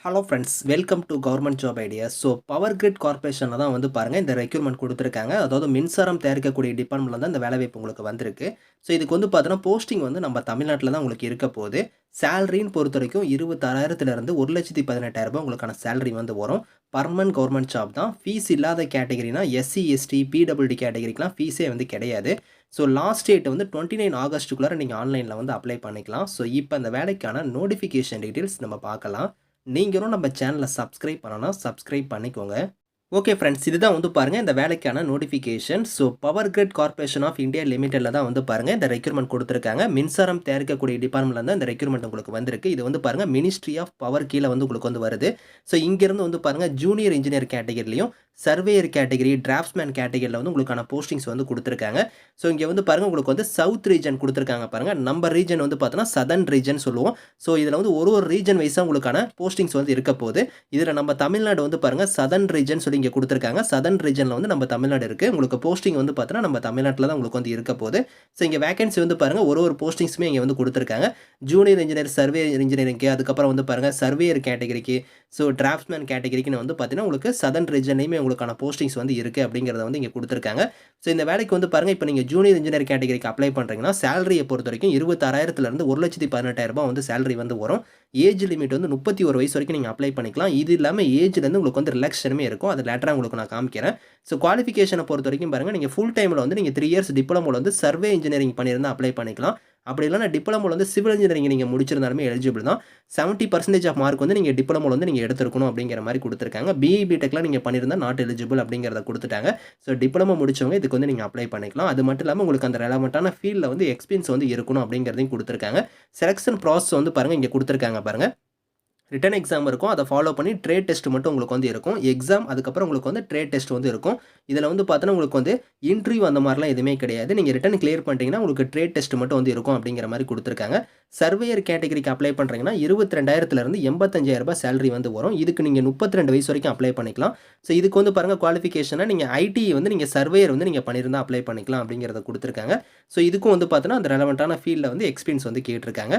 Hello friends, welcome to government job ideas. Power grid கார்ப்பரேஷனில் தான் வந்து பாருங்கள் இந்த ரெக்யூர்மெண்ட் கொடுத்துருக்காங்க. அதாவது மின்சாரம் தயாரிக்கக்கூடிய டிபார்ட்மெண்ட்டில் தான் இந்த வேலைவாய்ப்பு உங்களுக்கு வந்திருக்கு. இதுக்கு வந்து பார்த்தீங்கன்னா போஸ்டிங் வந்து நம்ம தமிழ்நாட்டில் தான் உங்களுக்கு இருக்க போகுது. சேலரின்னு பொறுத்த வரைக்கும் 26,000 1,18,000 உங்களுக்கான சேலரி வந்து வரும். பர்மனன்ட் கவர்மெண்ட் ஜாப் தான். ஃபீஸ் இல்லாத கேட்டகரினா எஸ்சி, எஸ்டி, பிடபிள்யூடி கேட்டகரிக்கெலாம் ஃபீஸே வந்து கிடையாது. லாஸ்ட் டேட் வந்து 29 ஆகஸ்ட்டுக்குள்ளார நீங்கள் ஆன்லைனில் வந்து அப்ளை பண்ணிக்கலாம். இப்போ இந்த வேலைக்கான நோட்டிஃபிகேஷன் டீட்டெயில்ஸ் நம்ம பார்க்கலாம். நீங்களும் நம்ம சேனலை சப்ஸ்கிரைப் பண்ணனா சப்ஸ்கிரைப் பண்ணிக்கோங்க. ஓகே ஃப்ரெண்ட்ஸ், இதுதான் வந்து பாருங்கள் இந்த வேலைக்கான notification. Power grid corporation of India லிமிடெடில் தான் வந்து பாருங்கள் இந்த ரெக்யூர்மெண்ட் கொடுத்துருக்காங்க. மின்சாரம் தயாரிக்கக்கூடிய டிபார்ட்மெண்ட்டில் தான் இந்த ரெக்யூர்மெண்ட் உங்களுக்கு வந்திருக்கு. இது வந்து பாருங்கள் மினிஸ்ட்ரி ஆஃப் பவர் கீழே வந்து உங்களுக்கு வந்து வருது. இங்கேருந்து வந்து பாருங்கள் ஜூனியர் இன்ஜினியர் கேட்டகரிலையும் சர்வேயர் கேட்டகரி, டிராஃப்ட்ஸ்மேன் கேட்டகரியில் வந்து உங்களுக்கான போஸ்டிங்ஸ் வந்து கொடுத்துருக்காங்க. இங்கே வந்து பாருங்கள் உங்களுக்கு வந்து சவுத் ரீஜன் கொடுத்துருக்காங்க பாருங்கள். நம்ம ரீஜன் வந்து பார்த்தோன்னா சதர்ன் ரீஜன் சொல்லுவோம். இதில் வந்து ஒரு ரீஜன் வைஸாக உங்களுக்கான போஸ்டிங்ஸ் வந்து இருக்க போகுது. இதில் நம்ம தமிழ்நாடு வந்து பாருங்கள் சதர்ன் ரீஜன் சொல்லி இங்கே கொடுத்துருக்காங்க. சதர்ன் ரீஜனில் வந்து நம்ம தமிழ்நாடு இருக்குது. உங்களுக்கு போஸ்டிங் வந்து பார்த்தோன்னா நம்ம தமிழ்நாட்டில் தான் உங்களுக்கு வந்து இருக்க போகுது. இங்கே வேகன்சி வந்து பாருங்கள் ஒரு போஸ்டிங்ஸுமே இங்கே வந்து கொடுத்துருக்காங்க. ஜூனியர் இன்ஜினியர், சர்வேயர் இன்ஜினியரிங்க்கு, அதுக்கப்புறம் வந்து பாருங்கள் சர்வேயர் கேட்டகரிக்கு, டிராஃப்ட்ஸ்மேன் கேட்டகரிக்குன்னு வந்து பார்த்தீங்கன்னா உங்களுக்கு சதர்ன் ரீஜன்லையுமே உங்களுக்கான போஸ்டிங்ஸ் வந்து இருக்குது அப்படிங்கிறத வந்து இங்கே கொடுத்துருக்காங்க. இந்த வேலைக்கு வந்து பாருங்கள் இப்போ நீங்கள் ஜூனியர் இன்ஜினியர் கேட்டகரிக்கு அப்ளை பண்ணுறீங்கன்னா சேலரியை பொறுத்த வரைக்கும் 26,000 1,18,000 வந்து சேலரி வந்து வரும். ஏஜ் லிமிட் வந்து 31 வயசு வரைக்கும் நீங்கள் அப்ளை பண்ணிக்கலாம். இது இல்லாமல் ஏஜ்லேருந்து உங்களுக்கு வந்து ரிலாக்ஸேஷனுமே இருக்கும். அது லேட்டராக உங்களுக்கு நான் காமிக்கிறேன். குவாலிஃபிகேஷனை பொறுத்த வரைக்கும் பாருங்கள் நீங்கள் ஃபுல் டைமில் வந்து நீங்கள் 3 இயர்ஸ் டிப்ளமோவில் வந்து சர்வே இன்ஜினியரிங் பண்ணியிருந்தால் அப்ளை பண்ணிக்கலாம். அப்படி இல்லைனா டிப்ளமோவில் வந்து சிவில் இன்ஜினியரிங் நீங்கள் முடிச்சிருந்தாலுமே எலிஜிபிள் தான். 70% ஆஃப் மார்க் வந்து நீங்கள் டிப்ளமோவில் வந்து நீங்கள் எடுத்துருக்கணும் அப்படிங்கிற மாதிரி கொடுத்துருக்காங்க. பிஇ பிடெக்லாம் நீங்கள் பண்ணியிருந்தால் நாட் எலிஜிபிள் அப்படிங்கிறத கொடுத்துட்டாங்க. டிப்ளமோ முடிச்சவங்க இதுக்கு வந்து நீங்கள் அப்ளை பண்ணிக்கலாம். அது மட்டும் இல்லாமல் உங்களுக்கு அந்த ரெலவெண்ட்டான ஃபீல்டில் வந்து எக்ஸ்பீரியன்ஸ் வந்து இருக்கணும் அப்படிங்கிறதையும் கொடுத்துருக்காங்க. செலெக்ஷன் ப்ராசஸ் வந்து பாருங்கள் இங்கே கொடுத்துருக்காங்க பாருங்கள். ரிட்டன் எக்ஸாம் இருக்கும். அதை ஃபாலோ பண்ணி ட்ரேட் டெஸ்ட் மட்டும் உங்களுக்கு வந்து இருக்கும். எக்ஸாம் அதுக்கப்புறம் உங்களுக்கு வந்து ட்ரேட் டெஸ்ட் வந்து இருக்கும். இதில் வந்து பார்த்தோன்னா உங்களுக்கு வந்து இன்டர்வியூ அந்த மாதிரிலாம் எதுவுமே கிடையாது. நீங்கள் ரிட்டன் கிளியர் பண்ணிட்டீங்கன்னா உங்களுக்கு ட்ரேட் டெஸ்ட் மட்டும் வந்து இருக்கும் அப்படிங்கிற மாதிரி கொடுத்துருக்காங்க. சர்வேயர் கேட்டகரிக்கு அப்ளை பண்ணுறீங்கன்னா 22,000 85,000 சேலரி வந்து வரும். இதுக்கு நீங்கள் 32 வயசு வரைக்கும் அப்ளை பண்ணிக்கலாம். இதுக்கு வந்து பாருங்கள் குவாலிஃபிகேஷனாக நீங்கள் ஐடி வந்து நீங்கள் சர்வேயர் வந்து நீங்கள் பண்ணியிருந்தால் அப்ளை பண்ணிக்கலாம் அப்படிங்கிறத கொடுத்துருக்காங்க. இதுக்கும் வந்து பார்த்தோன்னா அந்த ரெலவெண்ட்டான ஃபீல்டில் வந்து எக்ஸ்பீரியன்ஸ் வந்து கேட்டிருக்காங்க.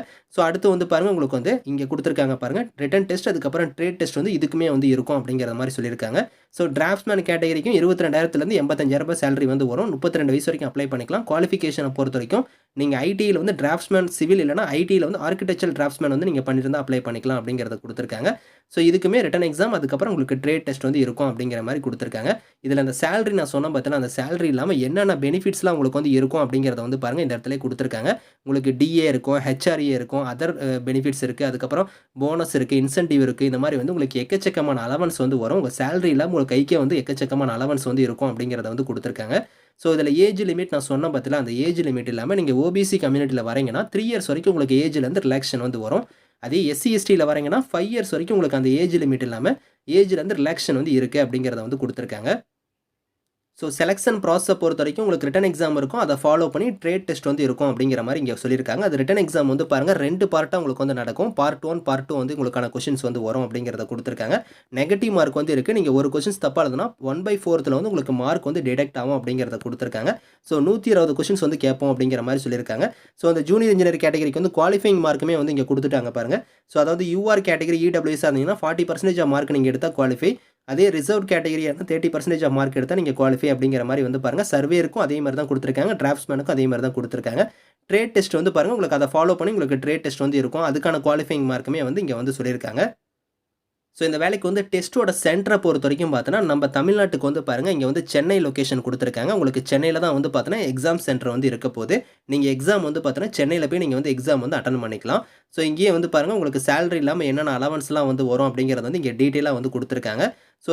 அடுத்து வந்து பாருங்கள் உங்களுக்கு வந்து இங்கே கொடுத்துருக்காங்க பாருங்கள் ரிட்டன் டெஸ்ட் அதுக்கப்புறம் ட்ரேட் டெஸ்ட் வந்து இதுக்குமே வந்து இருக்கும் அப்படிங்கிற மாதிரி சொல்லியிருக்காங்க. டிராஃப்ட்ஸ்மேன் கேட்டகரிக்கும் 22,000 85,000 சேலரி வந்து வரும். 32 வயசு வரைக்கும் அப்ளை பண்ணிக்கலாம். குவாலிஃபிகேஷனை பொறுத்த வரைக்கும் நீங்கள் ஐடியில் வந்து டிராஃப்ட்ஸ்மேன் சிவில் இல்லைனா ஐடியில் வந்து ஆர்கிடெக்சர் டிராஃப்ட்ஸ்மேன் வந்து நீங்கள் பண்ணியிருந்தால் அப்ளை பண்ணிக்கலாம் அப்படிங்கிறத கொடுத்துருக்காங்க. இதுக்குமே ரிட்டன் எக்ஸாம் அதுக்கப்புறம் உங்களுக்கு ட்ரேட் டெஸ்ட் வந்து இருக்கும் அப்படிங்கிற மாதிரி கொடுத்துருக்காங்க. இதில் அந்த சேலரி நான் சொன்ன பார்த்தீங்கன்னா அந்த சேலரி இல்லாமல் என்னென்ன பெனிஃபிட்ஸ்லாம் உங்களுக்கு வந்து இருக்கும் அப்படிங்கிறத வந்து பாருங்கள் இந்த இடத்துல கொடுத்துருக்காங்க. உங்களுக்கு டிஏ இருக்கும், ஹெச்ஆர்ஏ இருக்கும், அதர் பெனிஃபிட்ஸ் இருக்குது, அதுக்கப்புறம் போனஸ் இருக்குது, இன்சென்டிவ் இருக்குது. இந்த மாதிரி வந்து உங்களுக்கு எக்கச்சக்கமான அலவன்ஸ் வந்து வரும். உங்கள் சேலரி இல்லாமல் உங்களுக்கு கைக்கே வந்து எக்கச்சக்கமான அலவன்ஸ் வந்து இருக்கும் அப்படிங்கிறத வந்து கொடுத்துருக்காங்க. இதில் ஏஜ் லிமிட் நான் சொன்ன பார்த்தீங்களா, அந்த ஏஜ் லிமிட் இல்லாமல் நீங்கள் ஓபிசி கம்யூனிட்டியில் வரீங்கன்னா 3 இயர்ஸ் வரைக்கும் உங்களுக்கு ஏஜ்லேருந்து ரிலாக்ஸேஷன் வந்து வரும். அதே எஸ்சி எஸ்டியில் வரீங்கன்னா 5 இயர்ஸ் வரைக்கும் உங்களுக்கு அந்த ஏஜ் லிமிட் இல்லாமல் ஏஜ்லேருந்து ரிலாக்ஸேஷன் வந்து இருக்குது அப்படிங்கிறத வந்து கொடுத்துருக்காங்க. செலெக்ஷன் ப்ராசஸை பொறுத்த வரைக்கும் உங்களுக்கு ரிட்டன் எக்ஸாம் இருக்கும். அதை ஃபாலோ பண்ணி ட்ரேட் டெஸ்ட் வந்து இருக்கும் அப்படிங்கிற மாதிரி இங்கே சொல்லியிருக்காங்க. அது ரிட்டன் எக்ஸாம் வந்து பாருங்கள் 2 பார்ட்டாக உங்களுக்கு வந்து நடக்கும். பார்ட் 1 பார்ட் 2 வந்து உங்களுக்கான கொஷின்ஸ் வந்து வரும் அப்படிங்கிறத கொடுத்துருக்காங்க. நெகட்டிவ் மார்க் வந்து இருக்குது. நீங்கள் ஒரு கொஷின்ஸ் தப்பாக எழுதுனா 1/4 வந்து உங்களுக்கு மார்க் வந்து டிடெக்ட் ஆகும் அப்படிங்கிறத கொடுத்துருக்காங்க. 120 கொஷின்ஸ் வந்து கேட்போம் அப்படிங்கிற மாதிரி சொல்லியிருக்காங்க. அந்த ஜூனியர் இன்ஜினியர் கேட்டகரிக்கு வந்து குவாலிஃபைங் மார்க்குமே வந்து இங்கே கொடுத்துட்டாங்க பாருங்கள். அதாவது யூஆர் கேட்டகரி இடபிள்யூஎஸ் இருந்தீங்கன்னா 40% ஆஃப் மார்க் நீங்கள் எடுத்தால் குவாலிஃபை. அதே ரிசர்வ் கேட்டகரியாக இருந்தால் 30% ஆஃப் மார்க் எடுத்தால் நீங்கள் குவாலிஃபை அப்படிங்கிற மாதிரி வந்து பாருங்கள். சர்வேருக்கும் அதே மாதிரி தான் கொடுத்துருக்காங்க. டிராஃப்ட்ஸ்மேனுக்கும் அதே மாதிரி தான் கொடுத்துருக்காங்க. ட்ரேட் டெஸ்ட் வந்து பாருங்கள் உங்களுக்கு அதை ஃபாலோ பண்ணி உங்களுக்கு ட்ரேட் டெஸ்ட் வந்து இருக்கும். அதுக்கான குவாலிஃபைங் மார்க்குமே வந்து இங்கே வந்து சொல்லியிருக்காங்க. இந்த வேலைக்கு வந்து டெஸ்ட்டோட சென்டரை பொறுத்த வரைக்கும் பார்த்தோன்னா நம்ம தமிழ்நாட்டுக்கு வந்து பாருங்கள் இங்கே வந்து சென்னை லொக்கேஷன் கொடுத்துருக்காங்க. உங்களுக்கு சென்னையில் தான் வந்து பார்த்தோன்னா எக்ஸாம் சென்டர் வந்து இருக்க போது. நீங்கள் எக்ஸாம் வந்து பார்த்தோன்னா சென்னையில் போய் நீங்கள் வந்து எக்ஸாம் வந்து அட்டன் பண்ணிக்கலாம். இங்கேயே வந்து பாருங்கள் உங்களுக்கு சேலரி இல்லாமல் என்னென்ன அலவன்ஸ்லாம் வந்து வரும் அப்படிங்கிறது வந்து இங்கே டீட்டெயிலாக வந்து கொடுத்துருக்காங்க.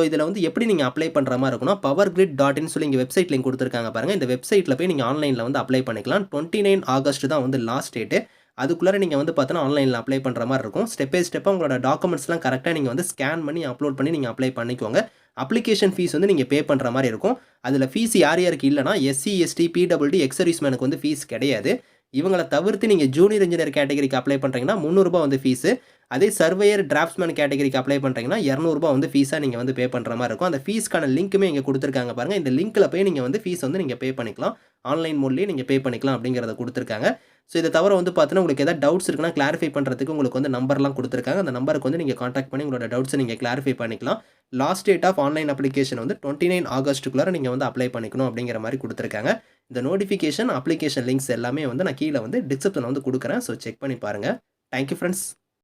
இதில் வந்து எப்படி நீங்கள் அப்ளை பண்ணுற மாதிரி இருக்குன்னா powergrid.in சொல்லி இங்கே வெப்சைட் லிங்க் கொடுத்துருக்காங்க பாருங்கள். இந்த வெப்சைட்டில் போய் நீங்கள் ஆன்லைனில் வந்து அப்ளை பண்ணிக்கலாம். 29 ஆகஸ்ட் தான் வந்து லாஸ்ட் டேட்டு. அதுக்குள்ளே நீங்கள் வந்து பார்த்தோன்னா ஆன்லைனில் அப்ளை பண்ணுற மாதிரி இருக்கும். ஸ்டெப் பை ஸ்டெப்பாக உங்களோட டாக்குமெண்ட்ஸ்லாம் கரெக்டாக நீங்கள் வந்து ஸ்கேன் பண்ணி அப்லோட் பண்ணி நீங்கள் அப்ளை பண்ணிக்கோங்க. அப்ளிகேஷன் ஃபீஸ் வந்து நீங்கள் பே பண்ணுற மாதிரி இருக்கும். அதில் ஃபீஸ் யார் யாருக்கு இல்லைனா எஸ்சி, எஸ்டி, பிடபிள்யூடி, எக்ஸ் சர்வீஸ்மேனுக்கு வந்து ஃபீஸ் கிடையாது. இவங்களை தவிர்த்து நீங்கள் ஜூனியர் இன்ஜினியர் கேட்டகரிக்கு அப்ளை பண்ணுறீங்கன்னா 300 வந்து ஃபீஸு. அதே சர்வேயர், டிராஃப்ட்ஸ்மேன் கேட்டகரிக்கு அப்ளை பண்ணுறீங்கன்னா ரூ. 200 வந்து ஃபீஸா நீங்க வந்து பே பண்ற மாரி இருக்கும். அந்த ஃபீஸ்க்கான லிங்க்குமே இங்க குடுத்துருக்காங்க பாருங்க. இந்த லிங்க்ல போய் நீங்க வந்து ஃபீஸ் வந்து நீங்க பே பண்ணிக்கலாம். ஆன்லைன் மோட்லயே நீங்க பே பண்ணிக்கலாம் அப்படிங்கிறத குடுத்துருக்காங்க. ஸோ இத தவிர வந்து பார்த்தீங்கன்னா, உங்களுக்கு ஏதாவது டவுட்ஸ் இருக்குன்னா கிளாரிஃபை பண்றதுக்கு உங்களுக்கு வந்து நம்பர்லாம் குடுத்துருக்காங்க. அந்த நம்பருக்கு வந்து நீங்க கான்டாக்ட் பண்ணி உங்களோட டவுட்ஸ நீங்க கிளாரிஃபை பண்ணிக்கலாம். Last date of online application வந்து 29 ஆகஸ்ட்டுக்குள்ளார நீங்க வந்து அப்ளை பண்ணிக்கணும் அப்படிங்கிற மாரி குடுத்துருக்காங்க. இந்த நோட்டிஃபிகேஷன், அப்ளிகேஷன் லிங்க்ஸ் எல்லாமே வந்து நான் கீழ வந்து டிஸ்கிரிப்ஷன்ல வந்து குடுக்குறேன். ஸோ செக் பண்ணி பாருங்க. Thank you friends.